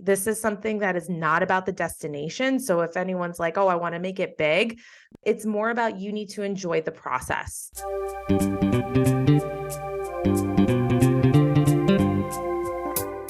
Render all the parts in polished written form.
this is something that is not about the destination. So if anyone's like, oh, I want to make it big, it's more about you need to enjoy the process.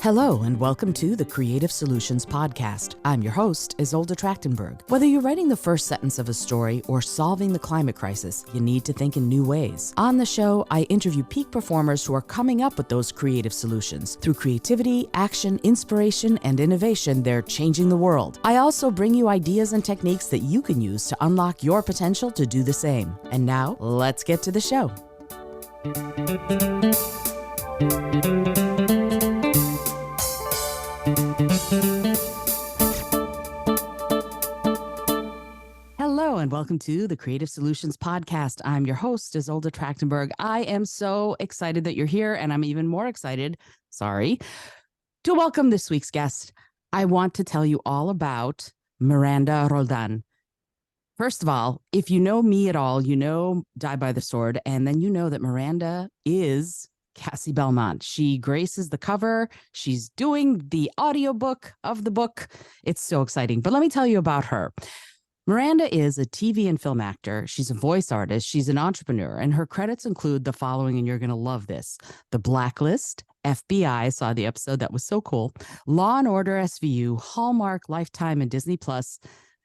Hello, and welcome to the Creative Solutions Podcast. I'm your host, Izolda Trachtenberg. Whether you're writing the first sentence of a story or solving the climate crisis, you need to think in new ways. On the show, I interview peak performers who are coming up with those creative solutions. Through creativity, action, inspiration, and innovation, they're changing the world. I also bring you ideas and techniques that you can use to unlock your potential to do the same. And now, let's get to the show. Hello, and welcome to the Creative Solutions Podcast. I'm your host, Izolda Trachtenberg. I am so excited that you're here, and I'm even more excited, to welcome this week's guest. I want to tell you all about Miranda Roldán. First of all, if you know me at all, you know Die by the Sword, and then you know that Miranda is Cassie Belmont. She graces the cover. She's doing the audiobook of the book. It's so exciting. But let me tell you about her. Miranda is a TV and film actor. She's a voice artist. She's an entrepreneur, and her credits include the following, and you're going to love this: The Blacklist, FBI, saw the episode, that was so cool, Law and Order SVU, Hallmark, Lifetime, and Disney Plus,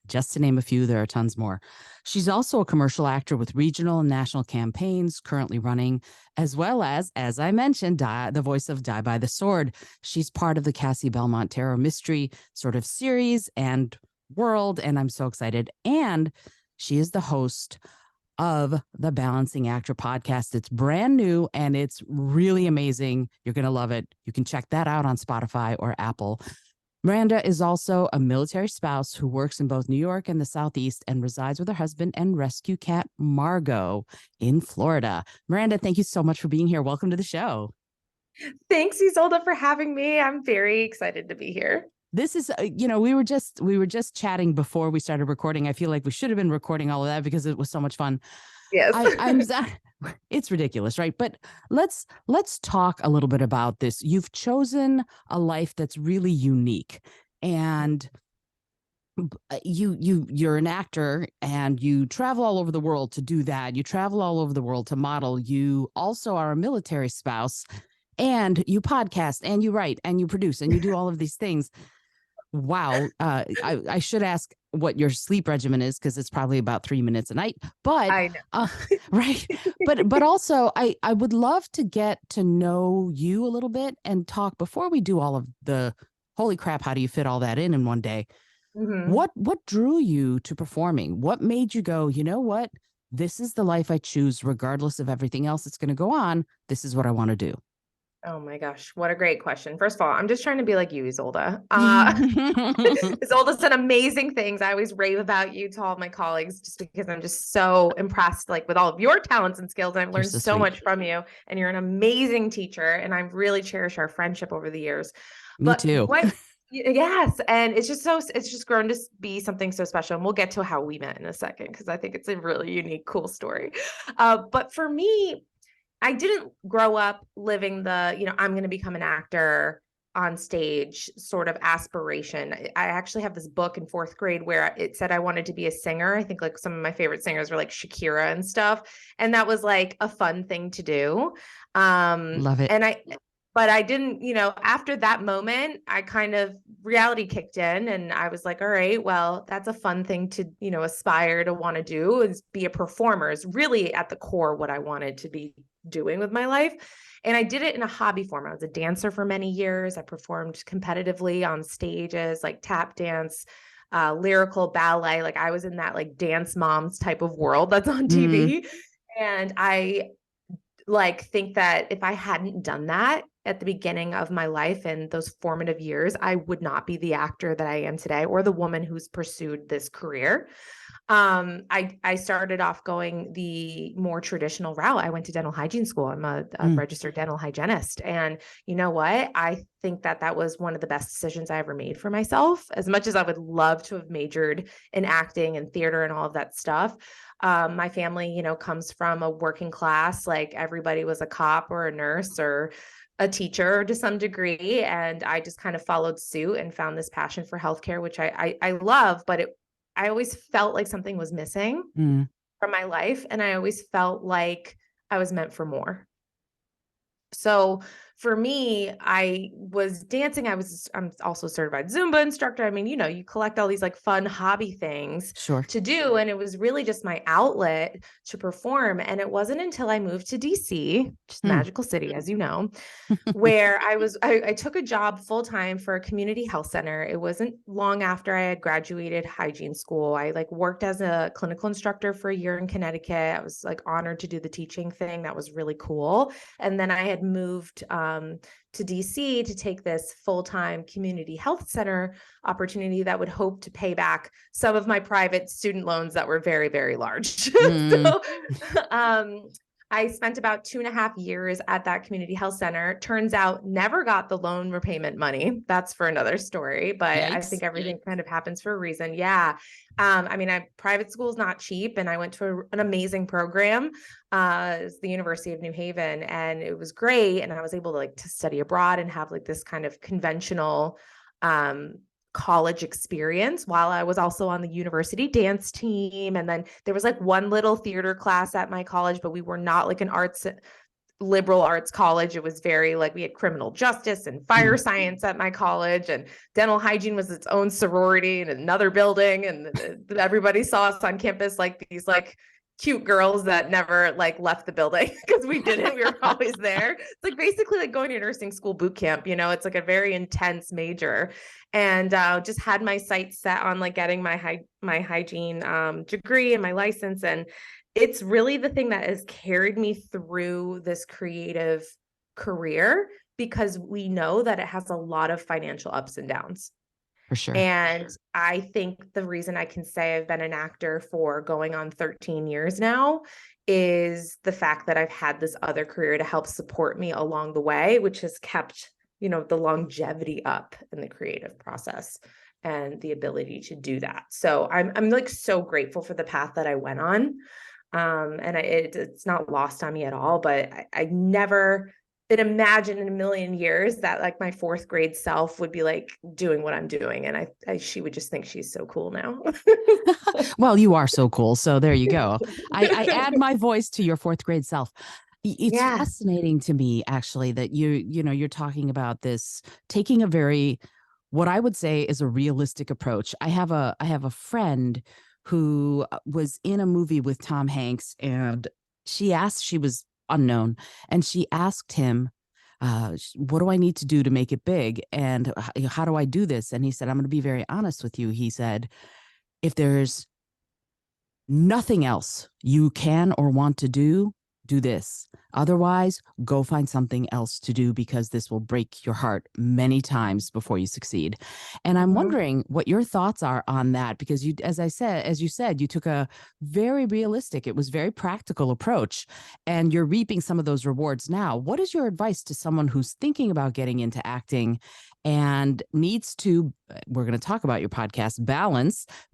just to name a few. There are tons more. She's also a commercial actor with regional and national campaigns currently running, as well as I mentioned, the voice of Die by the Sword. She's part of the Cassie Belmont Tarot Mystery sort of series and world, and I'm so excited. And she is the host of the Balancing Actor podcast. It's brand new and it's really amazing. You're going to love it. You can check that out on Spotify or Apple. Miranda is also a military spouse who works in both New York and the Southeast and resides with her husband and rescue cat Margot in Florida. Miranda, thank you so much for being here. Welcome to the show. Thanks, Izolda, for having me. I'm very excited to be here. This is, we were just chatting before we started recording. I feel like we should have been recording all of that because it was so much fun. Yes. It's ridiculous, right? But let's talk a little bit about this. You've chosen a life that's really unique, and you're an actor and you travel all over the world to do that. You travel all over the world to model. You also are a military spouse, and you podcast and you write and you produce and you do all of these things. Wow. I should ask what your sleep regimen is, because it's probably about 3 minutes a night. But I know. right. But also, I would love to get to know you a little bit and talk before we do all of the holy crap. How do you fit all that in one day? Mm-hmm. What drew you to performing? What made you go, you know what? This is the life I choose, regardless of everything else that's going to go on. This is what I want to do. Oh my gosh, what a great question. First of all, I'm just trying to be like you, Izolda. Izolda said amazing things. I always rave about you to all of my colleagues just because I'm just so impressed with all of your talents and skills. And I've learned so much from you, and you're an amazing teacher, and I've really cherished our friendship over the years. Me too. Yes. And it's just grown to be something so special. And we'll get to how we met in a second, because I think it's a really unique, cool story. But for me, I didn't grow up living the, I'm going to become an actor on stage sort of aspiration. I actually have this book in 4th grade where it said I wanted to be a singer. I think some of my favorite singers were like Shakira and stuff. And that was like a fun thing to do. Love it. But I didn't, after that moment, I kind of reality kicked in, and I was like, all right, well, that's a fun thing to, aspire to want to do, is be a performer, is really at the core what I wanted to be doing with my life. And I did it in a hobby form. I was a dancer for many years. I performed competitively on stages like tap dance, lyrical ballet. Like I was in that like dance moms type of world that's on TV. And I think that if I hadn't done that at the beginning of my life and those formative years, I would not be the actor that I am today, or the woman who's pursued this career. I started off going the more traditional route. I went to dental hygiene school. I'm a registered dental hygienist. And you know what? I think that was one of the best decisions I ever made for myself. As much as I would love to have majored in acting and theater and all of that stuff, my family, comes from a working class. Like everybody was a cop or a nurse or a teacher to some degree, and I just kind of followed suit and found this passion for healthcare, which I love, but I always felt like something was missing from my life, and I always felt like I was meant for more. So for me, I was dancing. I'm also a certified Zumba instructor. I mean, you collect all these like fun hobby things to do. And it was really just my outlet to perform. And it wasn't until I moved to DC, which is magical city, as you know, where I took a job full-time for a community health center. It wasn't long after I had graduated hygiene school. I like worked as a clinical instructor for a year in Connecticut. I was like honored to do the teaching thing. That was really cool. And then I had moved to DC to take this full-time community health center opportunity that would hope to pay back some of my private student loans that were very, very large. So I spent about 2.5 years at that community health center. Turns out never got the loan repayment money. That's for another story, but Yikes. I think everything kind of happens for a reason. Yeah. I mean, private school is not cheap, and I went to an amazing program, it's the University of New Haven, and it was great. And I was able to study abroad and have like this kind of conventional, college experience while I was also on the university dance team. And then there was like one little theater class at my college, but we were not like an liberal arts college. It was very like, we had criminal justice and fire science at my college, and dental hygiene was its own sorority in another building. And everybody saw us on campus like these like cute girls that never like left the building because we were always there. It's like basically like going to nursing school boot camp, it's like a very intense major. And just had my sights set on like getting my hygiene degree and my license. And it's really the thing that has carried me through this creative career, because we know that it has a lot of financial ups and downs. For sure. And I think the reason I can say I've been an actor for going on 13 years now is the fact that I've had this other career to help support me along the way, which has kept, the longevity up in the creative process and the ability to do that. So I'm like so grateful for the path that I went on. And it's not lost on me at all, but I never been imagined in a million years that like my 4th grade self would be like doing what I'm doing. And she would just think she's so cool now. Well, you are so cool. So there you go. I add my voice to your 4th grade self. It's fascinating to me, actually, that you're talking about this, taking a very, what I would say is a realistic approach. I have a friend who was in a movie with Tom Hanks, and she was unknown, and she asked him, what do I need to do to make it big? And how do I do this? And he said, I'm going to be very honest with you. He said, if there's nothing else you can or want to do this. Otherwise, go find something else to do, because this will break your heart many times before you succeed. And I'm wondering what your thoughts are on that, because as you said, you took a very realistic, it was very practical approach, and you're reaping some of those rewards now. What is your advice to someone who's thinking about getting into acting and needs to, we're going to talk about your podcast,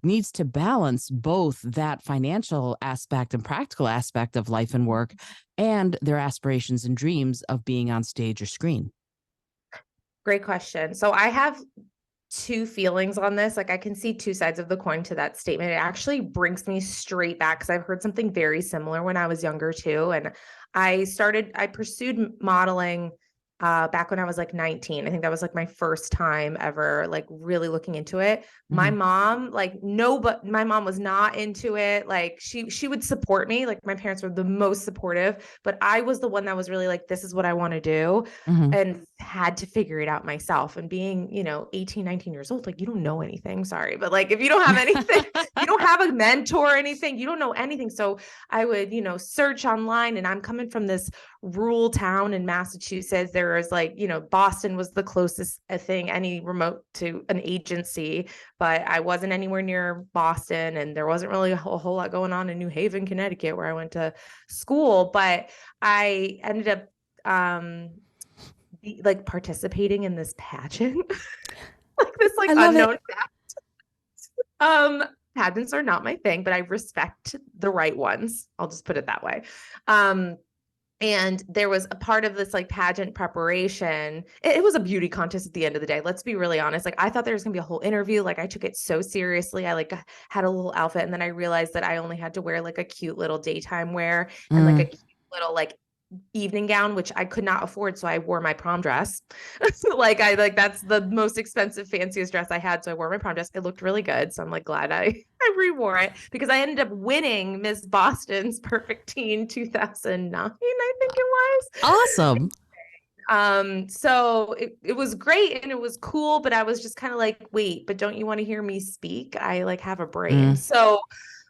needs to balance both that financial aspect and practical aspect of life and work and their aspirations and dreams of being on stage or screen? Great question. So I have 2 feelings on this. Like I can see 2 sides of the coin to that statement. It actually brings me straight back, because I've heard something very similar when I was younger too. And I pursued modeling back when I was like 19. I think that was like my first time ever like really looking into it. My mom, my mom was not into it. Like she would support me. Like my parents were the most supportive, but I was the one that was really like, this is what I want to do, and had to figure it out myself. And being, 18, 19 years old, like you don't know anything. Sorry. But like, if you don't have anything, you don't have a mentor or anything, you don't know anything. So I would, search online, and I'm coming from this rural town in Massachusetts. There was like, Boston was the closest thing, any remote to an agency, but I wasn't anywhere near Boston, and there wasn't really a whole lot going on in New Haven, Connecticut, where I went to school. But I ended up participating in this pageant, like this like unknown pageant. Pageants are not my thing, but I respect the right ones. I'll just put it that way. And there was a part of this like pageant preparation. It was a beauty contest at the end of the day. Let's be really honest. Like I thought there was gonna be a whole interview. Like I took it so seriously. I like had a little outfit, and then I realized that I only had to wear like a cute little daytime wear and like a cute little like evening gown, which I could not afford. So I wore my prom dress. Like that's the most expensive, fanciest dress I had. So I wore my prom dress. It looked really good. So I'm like glad I rewore it because I ended up winning Miss Boston's Perfect Teen 2009, I think it was. Awesome. So it was great and it was cool, but I was just kind of like, wait, but don't you want to hear me speak? I like have a brain. So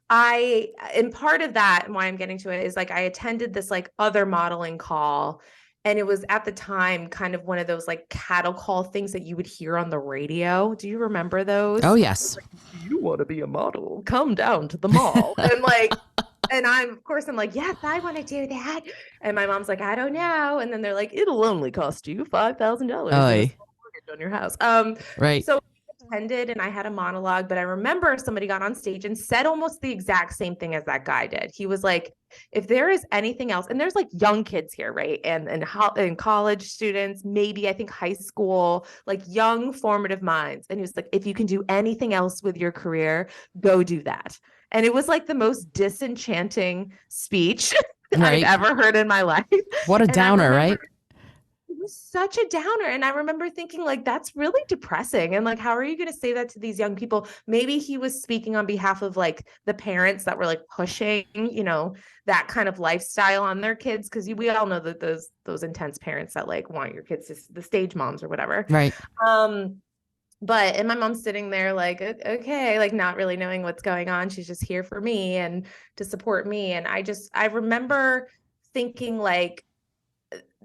and part of that and why I'm getting to it is like I attended this like other modeling call, and it was at the time kind of one of those like cattle call things that you would hear on the radio. Do you remember those? Oh, yes. Like, you want to be a model? Come down to the mall. And like, and of course I'm like, yes, I want to do that. And my mom's like, I don't know. And then they're like, it'll only cost you $5,000 on your house. Right. So attended and I had a monologue, but I remember somebody got on stage and said almost the exact same thing as that guy did. He was like, if there is anything else, and there's like young kids here, right? And college students, maybe I think high school, like young formative minds. And he was like, if you can do anything else with your career, go do that. And it was like the most disenchanting speech I've ever heard in my life. What a downer, right? It was such a downer. And I remember thinking like, that's really depressing. And like, how are you going to say that to these young people? Maybe he was speaking on behalf of like the parents that were like pushing, that kind of lifestyle on their kids. Cause we all know that those intense parents that like want your kids to the stage moms or whatever. Right. And my mom's sitting there like, okay, like not really knowing what's going on. She's just here for me and to support me. And I remember thinking like,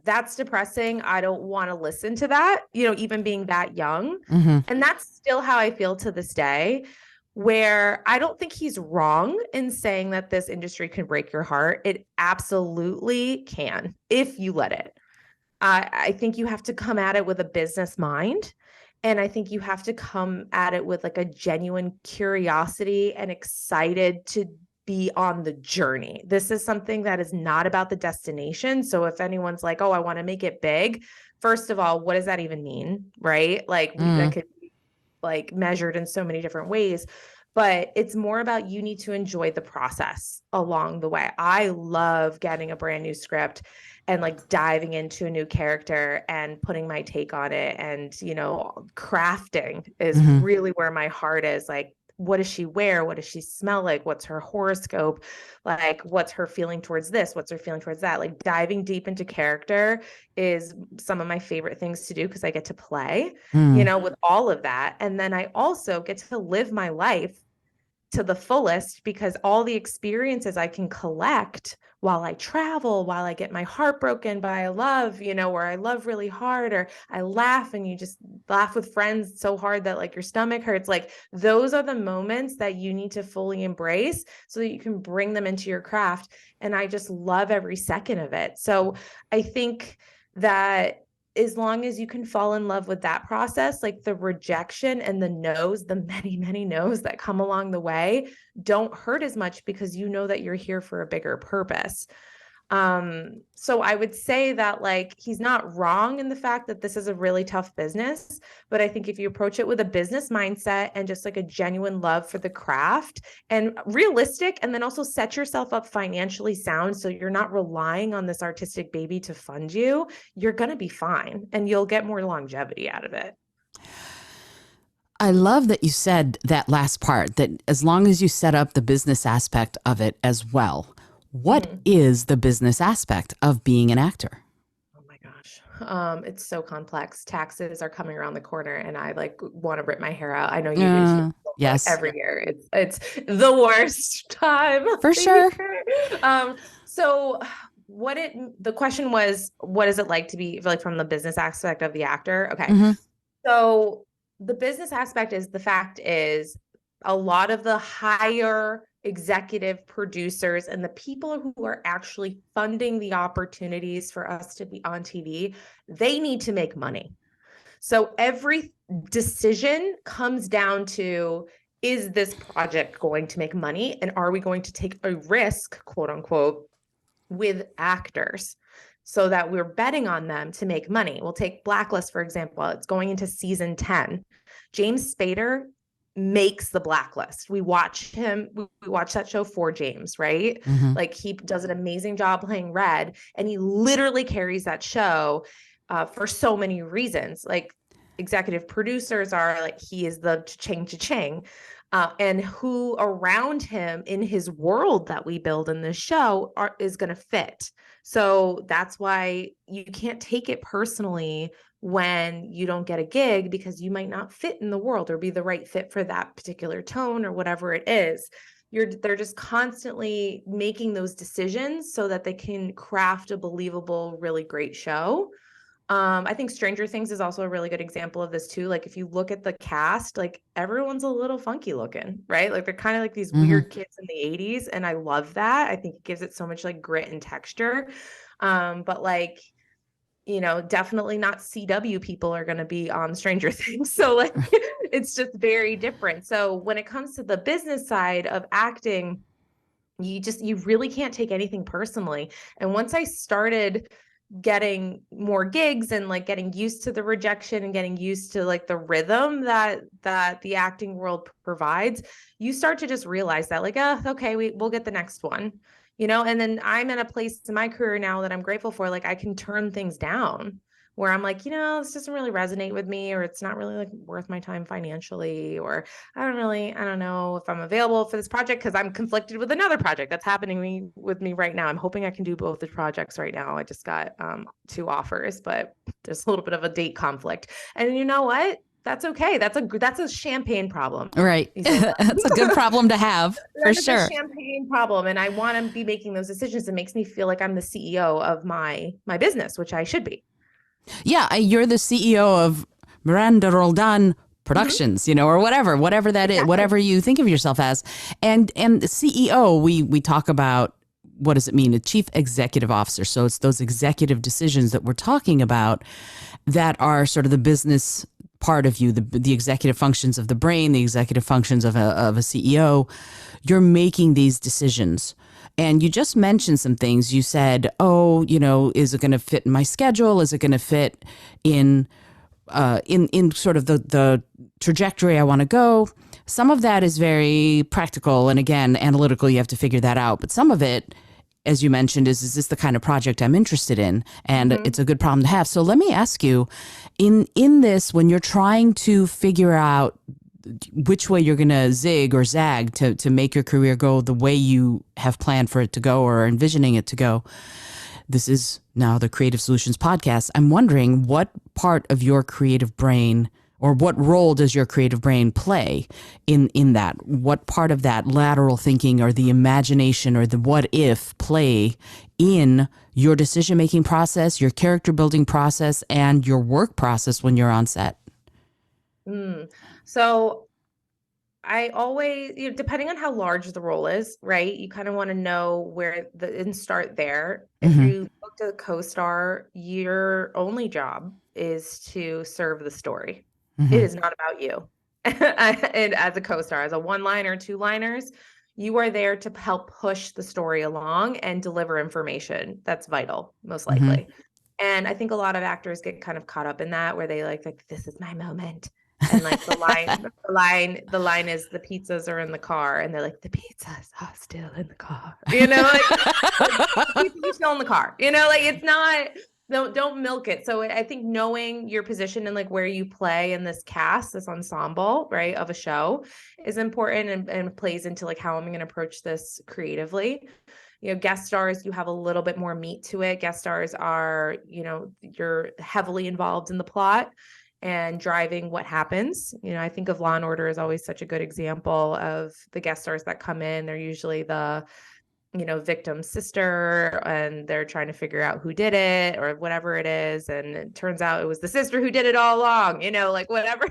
that's depressing. I don't want to listen to that, even being that young. And that's still how I feel to this day, where I don't think he's wrong in saying that this industry can break your heart. It absolutely can if you let it. I think you have to come at it with a business mind. And I think you have to come at it with like a genuine curiosity and excited to be on the journey. This is something that is not about the destination. So if anyone's like, oh, I want to make it big, first of all, what does that even mean? Right? Like that could be like measured in so many different ways, but it's more about you need to enjoy the process along the way. I love getting a brand new script and like diving into a new character and putting my take on it. And, crafting is really where my heart is. Like, what does she wear? What does she smell like? What's her horoscope? Like, what's her feeling towards this? What's her feeling towards that? Like diving deep into character is some of my favorite things to do because I get to play, with all of that. And then I also get to live my life to the fullest because all the experiences I can collect while I travel, while I get my heart broken by a love, where I love really hard, or I laugh and you just laugh with friends so hard that like your stomach hurts. Like those are the moments that you need to fully embrace so that you can bring them into your craft. And I just love every second of it. So I think that as long as you can fall in love with that process, like the rejection and the no's, the many, many no's that come along the way don't hurt as much because you know that you're here for a bigger purpose. So I would say that like, he's not wrong in the fact that this is a really tough business, but I think if you approach it with a business mindset and just like a genuine love for the craft and realistic, and then also set yourself up financially sound, so you're not relying on this artistic baby to fund you, you're going to be fine and you'll get more longevity out of it. I love that you said that last part, that as long as you set up the business aspect of it as well. What is the business aspect of being an actor? Oh my gosh. It's so complex. Taxes are coming around the corner and I like want to rip my hair out. I know you do too. Yes. Like, every year. It's the worst time. For sure. So the question was, what is it like to be like from the business aspect of the actor? Okay. So the business aspect is, the fact is, a lot of the higher executive producers and the people who are actually funding the opportunities for us to be on TV, they need to make money. So every decision comes down to, is this project going to make money? And are we going to take a risk, quote unquote, with actors? so that we're betting on them to make money. We'll take Blacklist, for example. It's going into season 10. James Spader makes the Blacklist. We watch him, we watch that show for James, right? Mm-hmm. Like he does an amazing job playing Red, and he literally carries that show for so many reasons. Like executive producers are like, he is the cha-ching. And who around him in his world that we build in this show is going to fit. So that's why you can't take it personally when you don't get a gig, because you might not fit in the world or be the right fit for that particular tone or whatever it is. They're just constantly making those decisions so that they can craft a believable, really great show. I think Stranger Things is also a really good example of this too. Like if you look at the cast, like everyone's a little funky looking, right? Like they're kind of like these weird kids in the 80s. And I love that. I think it gives it so much like grit and texture. But like, definitely not CW people are going to be on Stranger Things. So like, it's just very different. So when it comes to the business side of acting, you really can't take anything personally. And once I started getting more gigs and like getting used to the rejection and getting used to like the rhythm that the acting world provides, you start to just realize that like, okay, we'll get the next one, and then I'm in a place in my career now that I'm grateful for. Like I can turn things down where I'm like, this doesn't really resonate with me, or it's not really like worth my time financially, or I don't know if I'm available for this project because I'm conflicted with another project that's happening with me right now. I'm hoping I can do both the projects right now. I just got 2 offers, but there's a little bit of a date conflict. And you know what? That's okay. That's a champagne problem. Right. That's a good problem to have for sure. That's a champagne problem. And I want to be making those decisions. It makes me feel like I'm the CEO of my business, which I should be. Yeah, you're the CEO of Miranda Roldán Productions, or whatever that is, whatever you think of yourself as. And the CEO, we talk about, what does it mean? A chief executive officer. So it's those executive decisions that we're talking about that are sort of the business part of you, the executive functions of the brain, the executive functions of a CEO. You're making these decisions. And you just mentioned some things. You said, is it going to fit in my schedule? Is it going to fit in sort of the trajectory I want to go? Some of that is very practical. And again, analytical, you have to figure that out. But some of it, as you mentioned, is this the kind of project I'm interested in? And it's a good problem to have. So let me ask you, in this, when you're trying to figure out which way you're going to zig or zag to make your career go the way you have planned for it to go or envisioning it to go. This is now the Creative Solutions Podcast. I'm wondering what part of your creative brain, or what role does your creative brain play in that? What part of that lateral thinking or the imagination or the what if play in your decision-making process, your character building process, and your work process when you're on set? So I always, depending on how large the role is, right? You kind of want to know and start there. If you look at a co-star, your only job is to serve the story. It is not about you. And as a co-star, as a one-liner, two-liners, you are there to help push the story along and deliver information that's vital, most likely. And I think a lot of actors get kind of caught up in that, where they like, this is my moment. And like the line is the pizzas are in the car, and they're like, the pizzas are still in the car. Like the pizzas are still in the car. Like it's not. Don't milk it. So I think knowing your position and like where you play in this cast, this ensemble, right, of a show is important and plays into like how I'm going to approach this creatively. Guest stars, you have a little bit more meat to it. Guest stars are, you're heavily involved in the plot and driving what happens. I think of Law and Order as always such a good example of the guest stars that come in. They're usually the victim's sister, and they're trying to figure out who did it or whatever it is. And it turns out it was the sister who did it all along, like whatever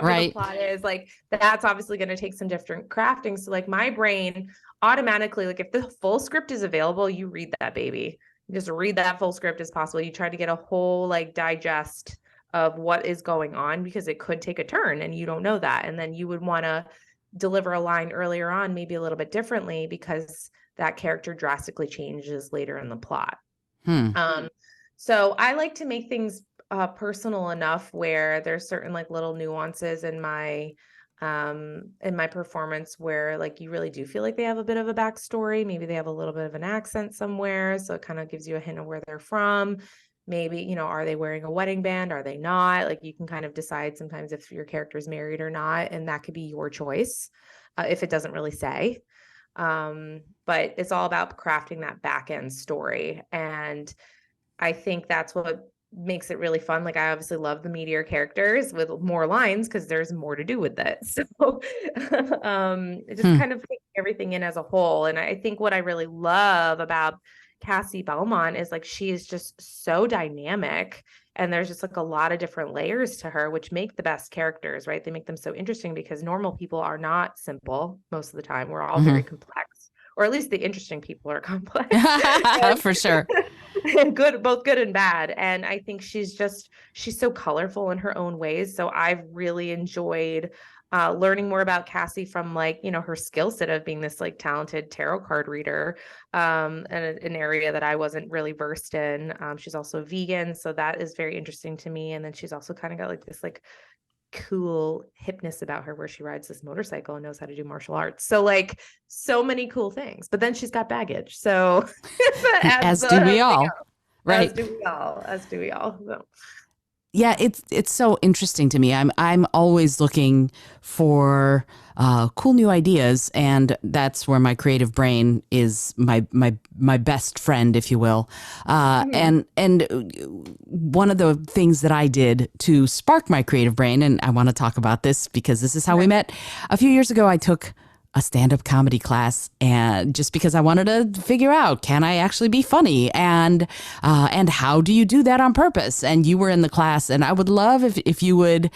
Right. The plot is, like that's obviously going to take some different crafting. So like my brain automatically, like if the full script is available, you read that baby. You just read that full script as possible. You try to get a whole like digest of what is going on, because it could take a turn and you don't know that. And then you would want to deliver a line earlier on, maybe a little bit differently, because that character drastically changes later in the plot. Hmm. So I like to make things personal enough where there's certain like little nuances in my performance where like you really do feel like they have a bit of a backstory. Maybe they have a little bit of an accent somewhere, so it kind of gives you a hint of where they're from. Maybe, are they wearing a wedding band? Are they not? Like you can kind of decide sometimes if your character is married or not, and that could be your choice if it doesn't really say. But it's all about crafting that back end story. And I think that's what makes it really fun. Like I obviously love the meteor characters with more lines because there's more to do with it. So just kind of taking everything in as a whole. And I think what I really love about Cassie Belmont is like she is just so dynamic, and there's just like a lot of different layers to her, which make the best characters, right? They make them so interesting because normal people are not simple most of the time. We're all very complex, or at least the interesting people are complex. For sure. And good, both good and bad. And I think she's so colorful in her own ways. So I've really enjoyed learning more about Cassie from like, her skill set of being this like talented tarot card reader, and an area that I wasn't really versed in. She's also vegan, so that is very interesting to me. And then she's also kind of got like this like cool hipness about her where she rides this motorcycle and knows how to do martial arts. So like so many cool things, but then she's got baggage. So As do we all. Right. As do we all. So. Yeah, it's so interesting to me. I'm always looking for cool new ideas, and that's where my creative brain is my best friend, if you will. And one of the things that I did to spark my creative brain, and I want to talk about this because this is how we met. A few years ago, I took a stand-up comedy class, and just because I wanted to figure out, can I actually be funny, and how do you do that on purpose? And you were in the class, and I would love if you would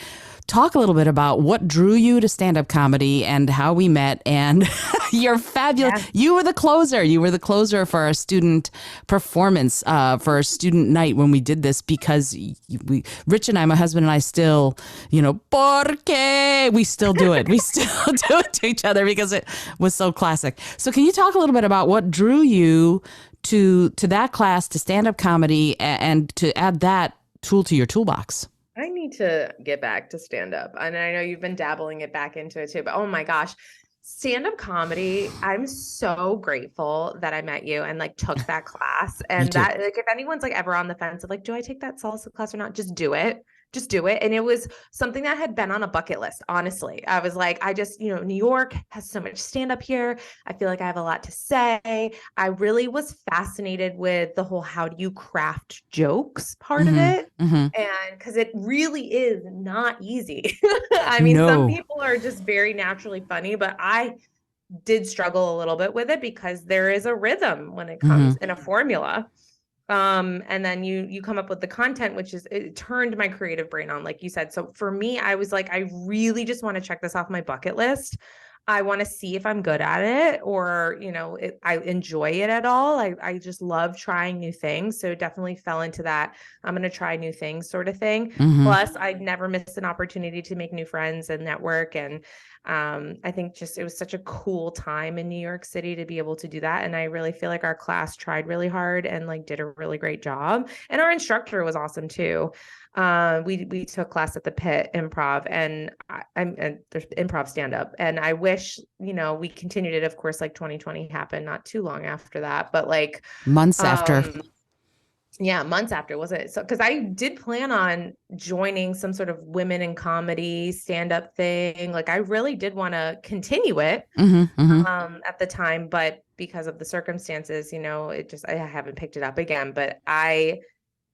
talk a little bit about what drew you to stand-up comedy and how we met. And you're fabulous. Yeah. You were the closer. You were the closer for our student performance, for our student night when we did this, because Rich and I, my husband and I, still, porque we still do it. We still do it to each other because it was so classic. So can you talk a little bit about what drew you to that class, to stand-up comedy, and to add that tool to your toolbox? I need to get back to stand up. And I know you've been dabbling it back into it too, but oh my gosh, stand up comedy. I'm so grateful that I met you and like took that class. And that, like, if anyone's like ever on the fence of like, do I take that salsa class or not? Just do it. Just do it. And it was something that had been on a bucket list. Honestly, I was like, I just, New York has so much stand up here. I feel like I have a lot to say. I really was fascinated with the whole, how do you craft jokes part of it? And because it really is not easy. I mean, some people are just very naturally funny, but I did struggle a little bit with it because there is a rhythm when it comes in a formula. And then you come up with the content, which is, it turned my creative brain on, like you said. So for me, I was like, I really just want to check this off my bucket list. I want to see if I'm good at it, or, I enjoy it at all. I just love trying new things. So definitely fell into that. I'm going to try new things sort of thing. Plus I'd never miss an opportunity to make new friends and network. And I think just, it was such a cool time in New York City to be able to do that. And I really feel like our class tried really hard and like did a really great job. And our instructor was awesome too. We took class at the Pit Improv, and there's improv stand up, and I wish, we continued it. Of course, like 2020 happened not too long after that, but like months after. Yeah, months after, was it? So, because I did plan on joining some sort of women in comedy stand-up thing. Like I really did want to continue it at the time, but because of the circumstances, I haven't picked it up again. But I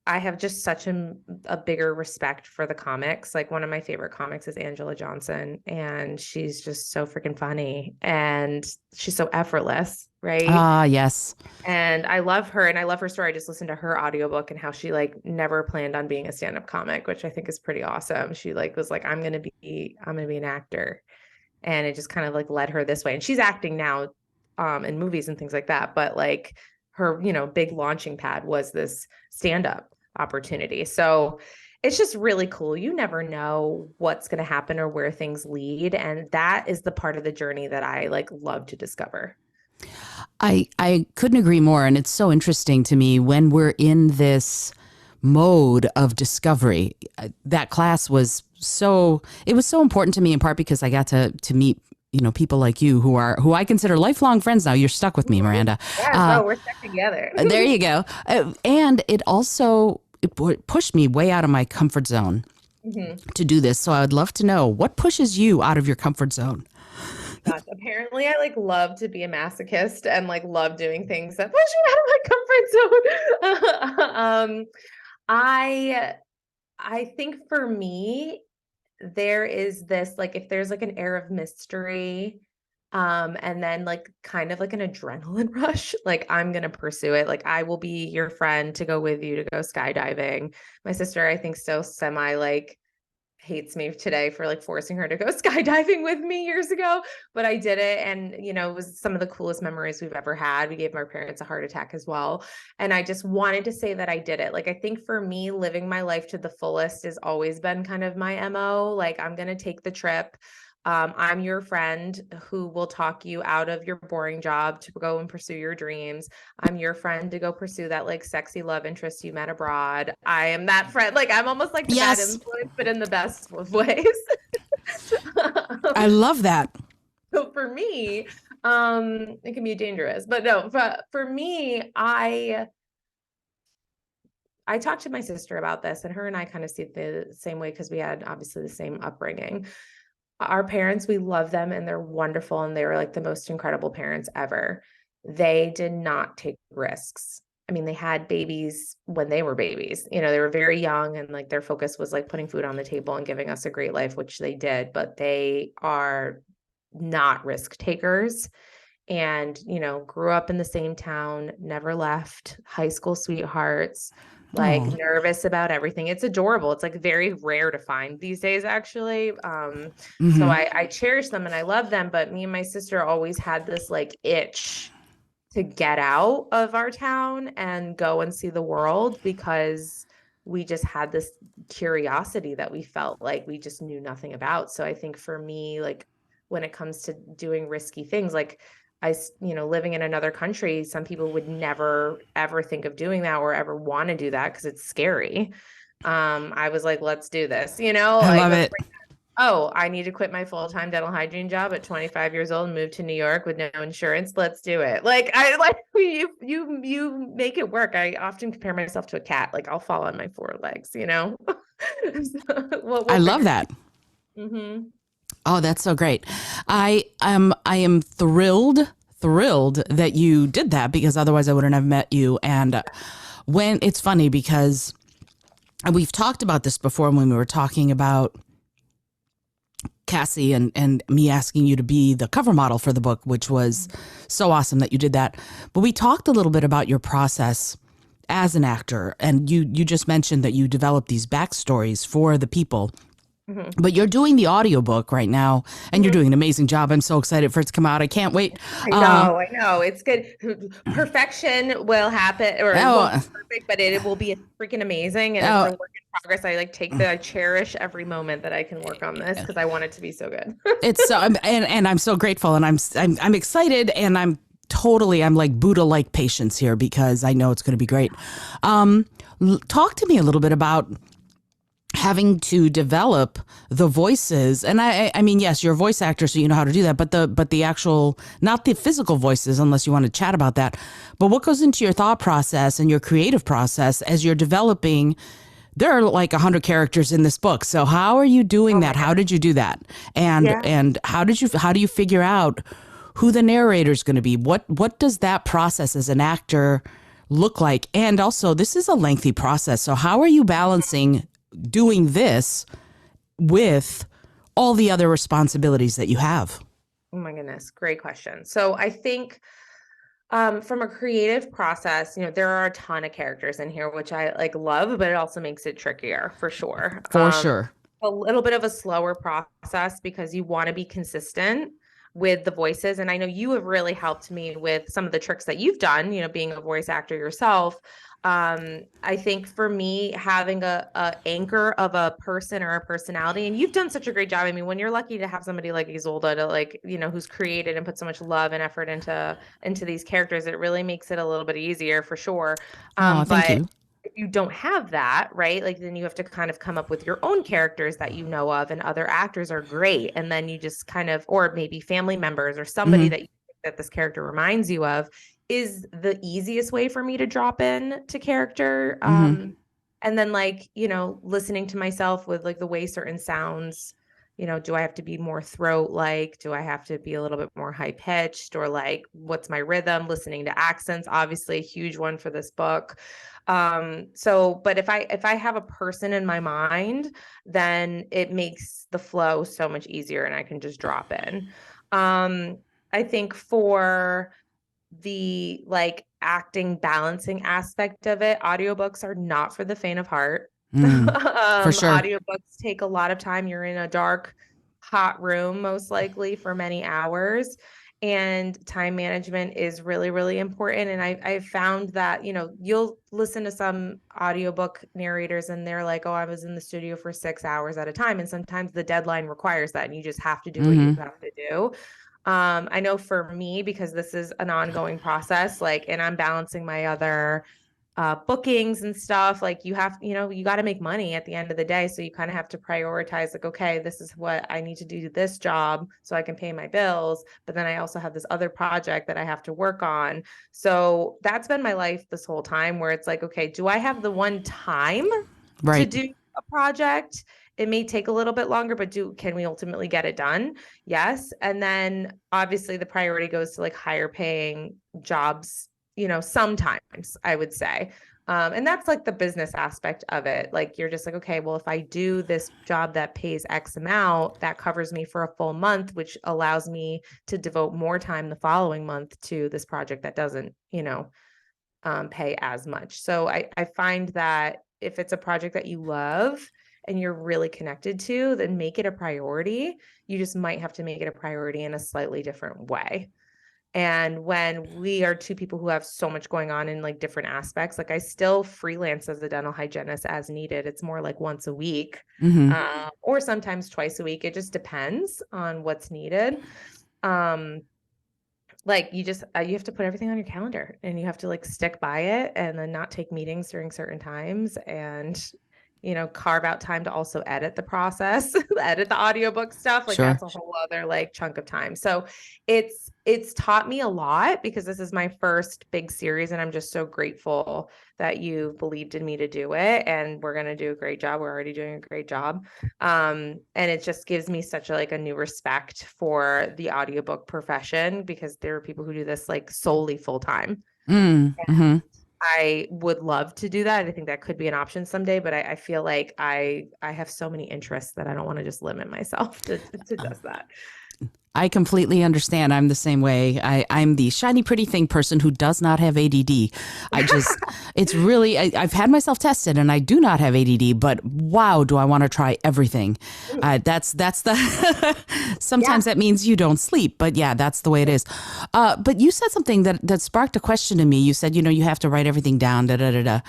have just such a bigger respect for the comics. Like one of my favorite comics is Angela Johnson, and she's just so freaking funny, and she's so effortless, right? Ah, yes. And I love her, and I love her story. I just listened to her audiobook and how she like never planned on being a stand-up comic, which I think is pretty awesome. She like was like, I'm going to be an actor. And it just kind of like led her this way. And she's acting now in movies and things like that. But like her, big launching pad was this stand-up opportunity. So it's just really cool. You never know what's going to happen or where things lead. And that is the part of the journey that I like love to discover. I couldn't agree more. And it's so interesting to me when we're in this mode of discovery. That class was it was so important to me in part because I got to meet, people like you who I consider lifelong friends now. You're stuck with me, Miranda. Yes, oh, we're stuck together. There you go. And it also pushed me way out of my comfort zone to do this. So I would love to know what pushes you out of your comfort zone. Gosh, apparently I love to be a masochist and love doing things that push me out of my comfort zone. I think for me, there is this if there's an air of mystery, and then kind of an adrenaline rush, I'm gonna pursue it. I will be your friend to go with you to go skydiving. My sister, I think, still semi hates me today for forcing her to go skydiving with me years ago, but I did it, and it was some of the coolest memories we've ever had. We gave my parents a heart attack as well, and I just wanted to say that I did it. I think for me, living my life to the fullest has always been kind of my MO. I'm going to take the trip. I'm your friend who will talk you out of your boring job to go and pursue your dreams. I'm your friend to go pursue that sexy love interest you met abroad. I am that friend. I'm almost like the bad influence, but in the best of ways. I love that. So for me, it can be dangerous, but no, for me, I talked to my sister about this, and her and I kind of see it the same way because we had obviously the same upbringing. Our parents, we love them and they're wonderful, and they were the most incredible parents ever. They did not take risks. I mean, they had babies when they were babies. They were very young, and their focus was putting food on the table and giving us a great life, which they did, but they are not risk takers. And, grew up in the same town, never left, high school sweethearts, nervous about everything. It's adorable. It's very rare to find these days, actually. So I cherish them and I love them, but me and my sister always had this itch to get out of our town and go and see the world, because we just had this curiosity that we felt like we just knew nothing about. So I think for me, when it comes to doing risky things, living in another country, some people would never, ever think of doing that or ever want to do that because it's scary. I was like, let's do this, I love it. Oh, I need to quit my full-time dental hygiene job at 25 years old and move to New York with no insurance. Let's do it. You make it work. I often compare myself to a cat. I'll fall on my four legs, So, I love that. Oh, that's so great. I am thrilled that you did that, because otherwise I wouldn't have met you. And when it's funny because we've talked about this before when we were talking about Cassie and me asking you to be the cover model for the book, which was so awesome that you did that. But we talked a little bit about your process as an actor, and you just mentioned that you developed these backstories for the people. But you're doing the audiobook right now, and you're doing an amazing job. I'm so excited for it to come out. I can't wait. I know. It's good. Perfection will happen, or it won't be perfect, but it will be freaking amazing. And it's a work in progress. I cherish every moment that I can work on this, because I want it to be so good. It's so, and I'm so grateful, and I'm excited, and I'm like Buddha-like patience here, because I know it's going to be great. Talk to me a little bit about having to develop the voices. And I mean, yes, you're a voice actor, so you know how to do that, but the actual, not the physical voices, unless you want to chat about that, but what goes into your thought process and your creative process as you're developing. There are 100 characters in this book. So how are you doing that? How did you do that? And how do you figure out who the narrator is going to be? What does that process as an actor look like? And also, this is a lengthy process. So how are you balancing doing this with all the other responsibilities that you have? Oh my goodness. Great question. So I think from a creative process, there are a ton of characters in here, which I love, but it also makes it trickier for sure. For sure. A little bit of a slower process, because you want to be consistent with the voices. And I know you have really helped me with some of the tricks that you've done, being a voice actor yourself. I think for me, having a anchor of a person or a personality, and you've done such a great job. I mean, when you're lucky to have somebody like Izolda to like, who's created and put so much love and effort into these characters, it really makes it a little bit easier for sure. Oh, thank But you. if you don't have that, right? Like then you have to kind of come up with your own characters that you know of, and other actors are great. And then you just kind of, or maybe family members or somebody Hmm. that you think that this character reminds you of is the easiest way for me to drop in to character. Hmm. And then like, listening to myself with like the way certain sounds, do I have to be more throat like? Do I have to be a little bit more high pitched, or like what's my rhythm? Listening to accents, obviously a huge one for this book. So but if I have a person in my mind, then it makes the flow so much easier and I can just drop in. I think for the like acting balancing aspect of it, audiobooks are not for the faint of heart. Mm, for sure. Audiobooks take a lot of time. You're in a dark, hot room, most likely for many hours. And time management is really, really important. And I've found that, you'll listen to some audiobook narrators and they're like, oh, I was in the studio for 6 hours at a time. And sometimes the deadline requires that and you just have to do what you Hmm. have to do. I know for me, because this is an ongoing process, like, and I'm balancing my other bookings and stuff, like you got to make money at the end of the day. So you kind of have to prioritize like, okay, this is what I need to do this job so I can pay my bills. But then I also have this other project that I have to work on. So that's been my life this whole time where it's like, okay, do I have the one time to Right. do a project? It may take a little bit longer, but can we ultimately get it done? Yes. And then obviously the priority goes to like higher paying jobs, sometimes I would say. And that's like the business aspect of it. Like you're just like, okay, well, if I do this job that pays X amount, that covers me for a full month, which allows me to devote more time the following month to this project that doesn't, pay as much. So I find that if it's a project that you love and you're really connected to, then make it a priority. You just might have to make it a priority in a slightly different way. And when we are two people who have so much going on in like different aspects, like I still freelance as a dental hygienist as needed. It's more like once a week, Hmm. or sometimes twice a week. It just depends on what's needed. Um, like you have to put everything on your calendar and you have to like stick by it and then not take meetings during certain times, and carve out time to also edit the process, edit the audiobook stuff. Like Sure. that's a whole other like chunk of time. So it's taught me a lot because this is my first big series and I'm just so grateful that you believed in me to do it, and we're going to do a great job. We're already doing a great job. And it just gives me such a new respect for the audiobook profession because there are people who do this like solely full time. Mm-hmm. I would love to do that. I think that could be an option someday, but I feel like I have so many interests that I don't want to just limit myself to just that. I completely understand. I'm the same way. I'm the shiny, pretty thing person who does not have ADD. It's really, I've had myself tested and I do not have ADD, but wow, do I want to try everything. That's the, Yeah. sometimes that means you don't sleep, but yeah, that's the way it is. But you said something that sparked a question in me. You said, you have to write everything down, da, da, da, da.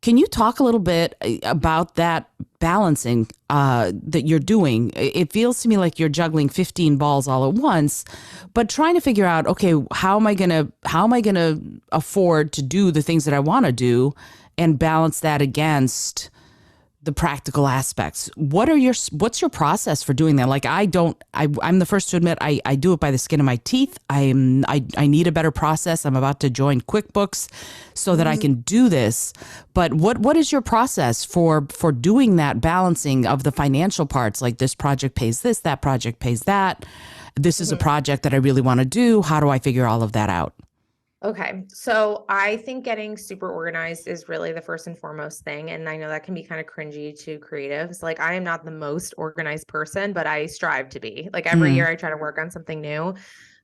Can you talk a little bit about that balancing that you're doing? It feels to me like you're juggling 15 balls all at once, but trying to figure out, okay, how am I gonna afford to do the things that I want to do and balance that against the practical aspects. What's your process for doing that? Like I'm the first to admit I do it by the skin of my teeth. I need a better process. I'm about to join QuickBooks so that I Mhm. can do this. But what is your process for doing that balancing of the financial parts? Like this project pays this, that project pays that. This is a Mhm. project that I really want to do. How do I figure all of that out? Okay. So I think getting super organized is really the first and foremost thing. And I know that can be kind of cringy to creatives. Like I am not the most organized person, but I strive to be. Like every Mm, year I try to work on something new.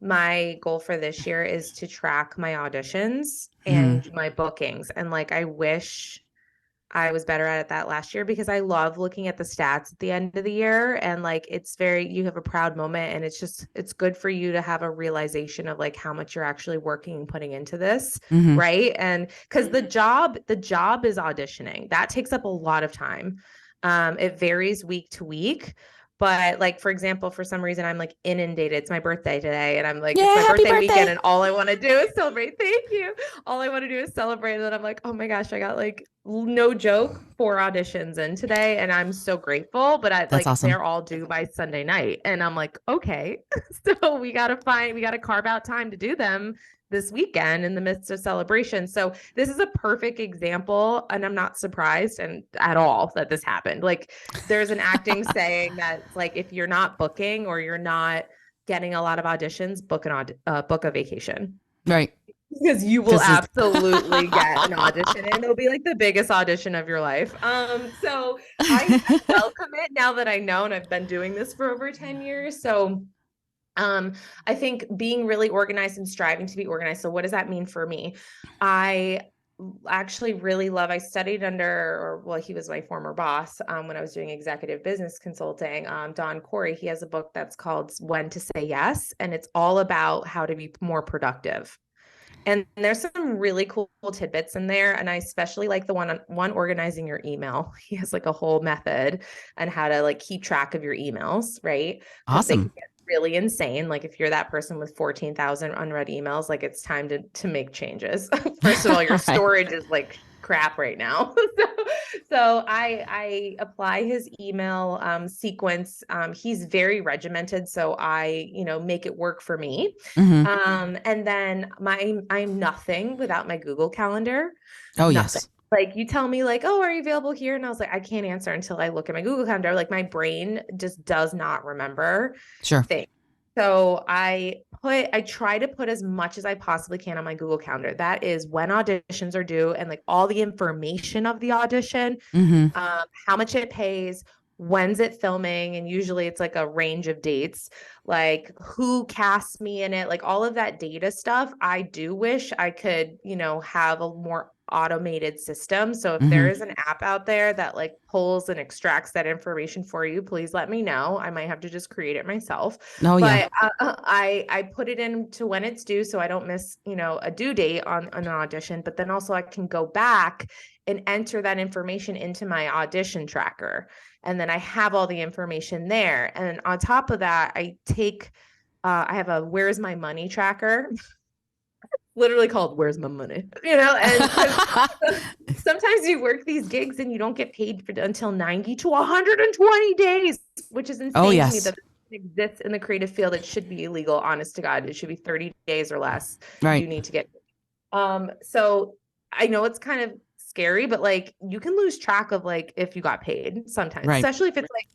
My goal for this year is to track my auditions mm, and my bookings. And like I wish I was better at it that last year because I love looking at the stats at the end of the year. And like, you have a proud moment, and it's good for you to have a realization of like how much you're actually working and putting into this. Mhm. Right. And because the job is auditioning. That takes up a lot of time. It varies week to week. But like, for example, for some reason, I'm like inundated. It's my birthday today. And I'm like, it's Yeah, my happy birthday weekend. birthday. And all I want to do is celebrate. Thank you. All I want to do is celebrate. And I'm like, oh my gosh, I got like, no joke, 4 auditions in today. And I'm so grateful. But That's awesome. they're all due by Sunday night. And I'm like, okay. So we got to carve out time to do them this weekend in the midst of celebration. So this is a perfect example, and I'm not surprised and at all that this happened. Like, there's an acting saying that like, if you're not booking or you're not getting a lot of auditions, book a vacation. Right. Because you will absolutely get an audition, and it'll be like the biggest audition of your life. So I welcome it now that I know, and I've been doing this for over 10 years. So I think being really organized and striving to be organized. So what does that mean for me? I actually really I studied he was my former boss when I was doing executive business consulting, Don Corey. He has a book that's called When to Say Yes, and it's all about how to be more productive. And there's some really cool tidbits in there. And I especially like the one organizing your email. He has like a whole method on how to like keep track of your emails, right? Because they can Awesome. get really insane. Like if you're that person with 14,000 unread emails, like it's time to make changes. First of all, your Right. storage is like crap right now. So I apply his email sequence. He's very regimented, so I make it work for me. Mhm. And then I'm nothing without my Google Calendar. Oh, Nothing. yes. Like you tell me like, oh, are you available here? And I was like, I can't answer until I look at my Google Calendar. Like my brain just does not remember Sure. things. So I try to put as much as I possibly can on my Google Calendar. That is when auditions are due and like all the information of the audition, Mhm. how much it pays, when's it filming, and usually it's like a range of dates, like who casts me in it, like all of that data stuff. I do wish I could, have a more automated system. So if there Mhm. is an app out there that like pulls and extracts that information for you, please let me know. I might have to just create it myself. Oh, yeah. But I put it into when it's due, so I don't miss, a due date on an audition. But then also I can go back and enter that information into my audition tracker. And then I have all the information there. And on top of that, I have a Where's My Money tracker, literally called Where's My Money, and sometimes you work these gigs and you don't get paid until 90 to 120 days, which is insane Oh, to me yes. that it exists in the creative field. It should be illegal, honest to God. It should be 30 days or less. Right. You need to get so I know it's kind of scary, but like you can lose track of like if you got paid sometimes, Right. especially if it's like,